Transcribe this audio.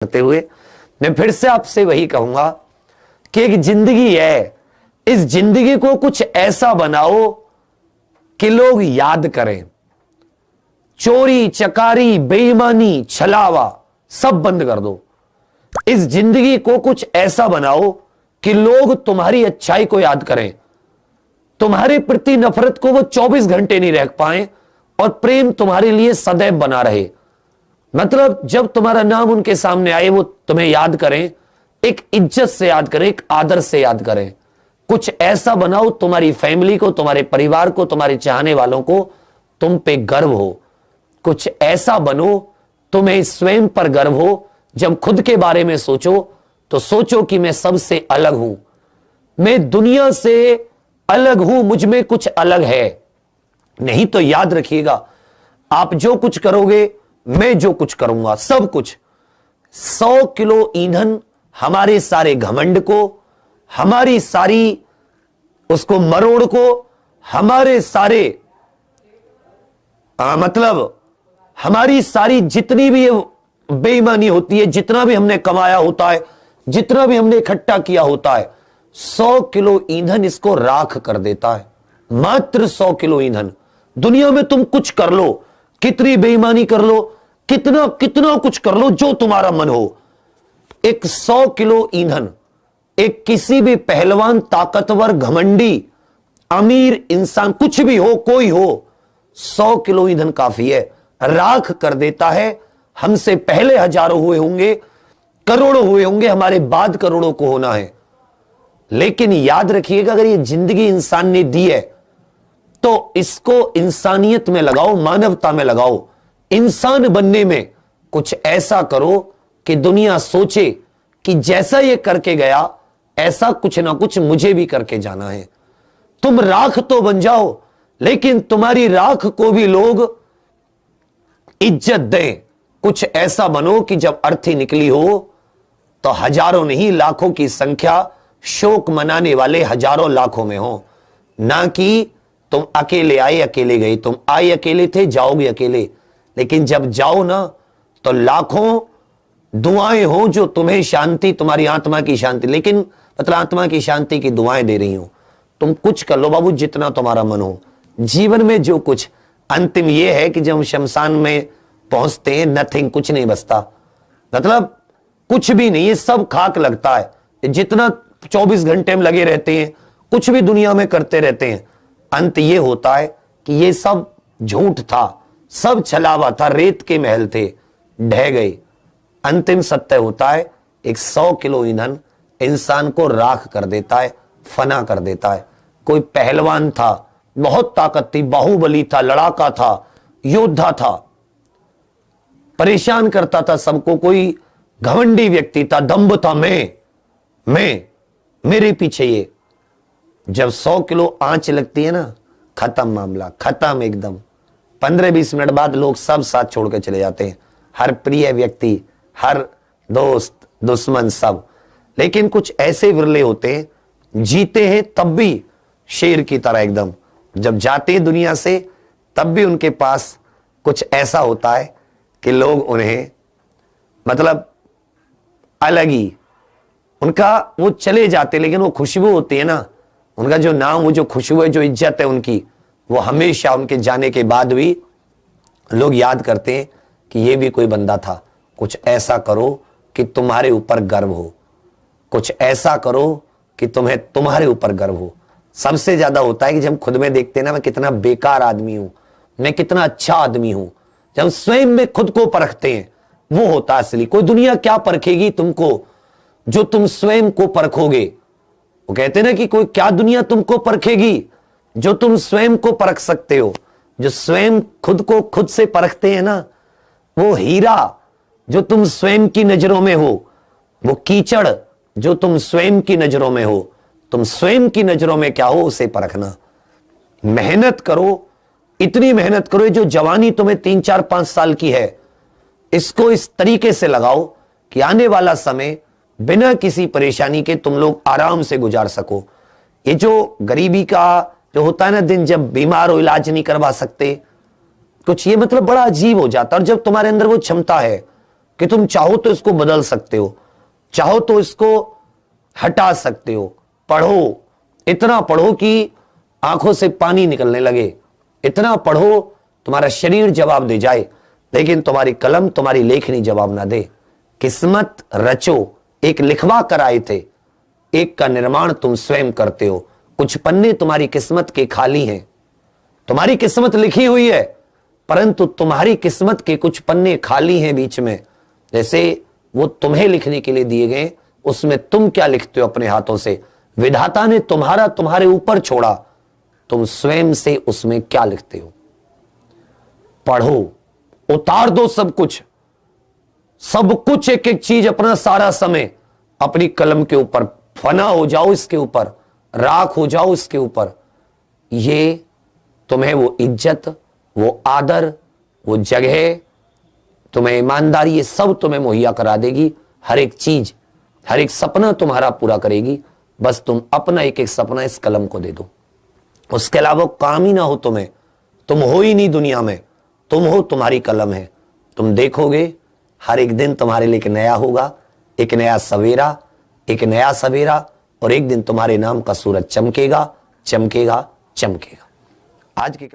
करते हुए मैं फिर से आपसे वही कहूंगा कि एक जिंदगी है, इस जिंदगी को कुछ ऐसा बनाओ कि लोग याद करें। चोरी चकारी बेईमानी छलावा सब बंद कर दो। इस जिंदगी को कुछ ऐसा बनाओ कि लोग तुम्हारी अच्छाई को याद करें, तुम्हारे प्रति नफरत को वो 24 घंटे नहीं रख पाए और प्रेम तुम्हारे लिए सदैव बना रहे। मतलब जब तुम्हारा नाम उनके सामने आए वो तुम्हें याद करें, एक इज्जत से याद करें, एक आदर से याद करें। कुछ ऐसा बनाओ तुम्हारी फैमिली को, तुम्हारे परिवार को, तुम्हारे चाहने वालों को तुम पे गर्व हो। कुछ ऐसा बनो तुम्हें स्वयं पर गर्व हो। जब खुद के बारे में सोचो तो सोचो कि मैं सबसे अलग हूं, मैं दुनिया से अलग हूं, मुझ में कुछ अलग है। नहीं तो याद रखिएगा, आप जो कुछ करोगे मैं जो कुछ करूंगा, सब कुछ 100 किलो ईंधन हमारे सारे घमंड को, हमारी सारी उसको मरोड़ को, हमारे सारे मतलब हमारी सारी जितनी भी बेईमानी होती है, जितना भी हमने कमाया होता है, जितना भी हमने इकट्ठा किया होता है, 100 किलो ईंधन इसको राख कर देता है। मात्र 100 किलो ईंधन। दुनिया में तुम कुछ कर लो, कितनी बेईमानी कर लो, कितना कितना कुछ कर लो, जो तुम्हारा मन हो, एक 100 किलो ईंधन एक किसी भी पहलवान, ताकतवर, घमंडी, अमीर इंसान, कुछ भी हो, कोई हो, 100 किलो ईंधन काफी है, राख कर देता है। हमसे पहले हजारों हुए होंगे, करोड़ों हुए होंगे, हमारे बाद करोड़ों को होना है। लेकिन याद रखिएगा, अगर ये जिंदगी इंसान ने दी है तो इसको इंसानियत में लगाओ, मानवता में लगाओ। इंसान बनने में कुछ ऐसा करो कि दुनिया सोचे कि जैसा ये करके गया ऐसा कुछ ना कुछ मुझे भी करके जाना है। तुम राख तो बन जाओ, लेकिन तुम्हारी राख को भी लोग इज्जत दें। कुछ ऐसा बनो कि जब अर्थी निकली हो तो हजारों नहीं लाखों की संख्या शोक मनाने वाले हजारों लाखों में हो, ना कि तुम अकेले आए अकेले गए। तुम आए अकेले थे, जाओगे अकेले, लेकिन जब जाओ ना तो लाखों दुआएं हो जो तुम्हें शांति, तुम्हारी आत्मा की शांति, लेकिन मतलब आत्मा की शांति की दुआएं दे रही हो। तुम कुछ कर लो बाबू, जितना तुम्हारा मन हो। जीवन में जो कुछ अंतिम यह है कि जब हम शमशान में पहुंचते हैं, नथिंग, कुछ नहीं बचता, मतलब कुछ भी नहीं है, सब खाक लगता है। जितना 24 घंटे में लगे रहते हैं, कुछ भी दुनिया में करते रहते हैं, अंत ये होता है कि ये सब झूठ था, सब छलावा था, रेत के महल थे, ढह गए। अंतिम सत्य होता है एक 100 किलो ईंधन इंसान को राख कर देता है, फना कर देता है। कोई पहलवान था, बहुत ताकत थी, बाहुबली था, लड़ाका था, योद्धा था, परेशान करता था सबको। कोई घमंडी व्यक्ति था, दम्भ था, मैं मेरे पीछे ये। जब 100 किलो आंच लगती है ना, खत्म मामला, खत्म एकदम। 15-20 मिनट बाद लोग सब साथ छोड़ के चले जाते हैं, हर प्रिय व्यक्ति, हर दोस्त, दुश्मन, सब। लेकिन कुछ ऐसे विरले होते हैं, जीते हैं तब भी शेर की तरह एकदम, जब जाते हैं दुनिया से तब भी उनके पास कुछ ऐसा होता है कि लोग उन्हें मतलब अलग ही, उनका वो चले जाते, लेकिन वो खुशबू होती है ना, उनका जो नाम, वो जो खुशबू है, जो इज्जत है उनकी, वो हमेशा उनके जाने के बाद भी लोग याद करते हैं कि ये भी कोई बंदा था। कुछ ऐसा करो कि तुम्हारे ऊपर गर्व हो, कुछ ऐसा करो कि तुम्हें तुम्हारे ऊपर गर्व हो। सबसे ज्यादा होता है कि जब खुद में देखते हैं ना, मैं कितना बेकार आदमी हूं, मैं कितना अच्छा आदमी हूं, जब स्वयं में खुद को परखते हैं, वो होता है असली। कोई दुनिया क्या परखेगी तुमको जो तुम स्वयं को परखोगे। वो कहते हैं ना कि कोई क्या दुनिया तुमको परखेगी जो तुम स्वयं को परख सकते हो। जो स्वयं खुद को खुद से परखते हैं ना, वो हीरा जो तुम स्वयं की नजरों में हो, वो कीचड़ जो तुम स्वयं की नजरों में हो, तुम स्वयं की नजरों में क्या हो उसे परखना। मेहनत करो, इतनी मेहनत करो, जो जवानी तुम्हें 3, 4, 5 साल की है, इसको इस तरीके से लगाओ कि आने वाला समय बिना किसी परेशानी के तुम लोग आराम से गुजार सको। ये जो गरीबी का जो होता है ना दिन, जब बीमार हो, इलाज नहीं करवा सकते कुछ, ये मतलब बड़ा अजीब हो जाता है। और जब तुम्हारे अंदर वो क्षमता है, कि तुम चाहो तो इसको बदल सकते हो, चाहो तो इसको हटा सकते हो। पढ़ो, इतना पढ़ो कि आंखों से पानी निकलने लगे, इतना पढ़ो तुम्हारा शरीर जवाब दे जाए, लेकिन तुम्हारी कलम, तुम्हारी लेखनी जवाब ना दे। किस्मत रचो, एक लिखवा कर आए थे, एक का निर्माण तुम स्वयं करते हो। कुछ पन्ने तुम्हारी किस्मत के खाली हैं, तुम्हारी किस्मत लिखी हुई है, परंतु तुम्हारी किस्मत के कुछ पन्ने खाली हैं बीच में। जैसे वो तुम्हें लिखने के लिए दिए गए, उसमें तुम क्या लिखते हो अपने हाथों से? विधाता ने तुम्हारा तुम्हारे ऊपर छोड़ा, तुम स्वयं से उसमें क्या लिखते हो? पढ़ो, उतार दो सब कुछ, सब कुछ, एक एक चीज, अपना सारा समय अपनी कलम के ऊपर, फना हो जाओ इसके ऊपर, राख हो जाओ इसके ऊपर। ये तुम्हें वो इज्जत, वो आदर, वो जगह, तुम्हें ईमानदारी, ये सब तुम्हें मुहैया करा देगी। हर एक चीज, हर एक सपना तुम्हारा पूरा करेगी। बस तुम अपना एक एक सपना इस कलम को दे दो, उसके अलावा काम ही ना हो तुम्हें। तुम हो ही नहीं दुनिया में, तुम हो, तुम्हारी कलम है। तुम देखोगे हर एक दिन तुम्हारे लिए एक नया होगा, एक नया सवेरा, एक नया सवेरा, और एक दिन तुम्हारे नाम का सूरज चमकेगा, चमकेगा, चमकेगा। आज की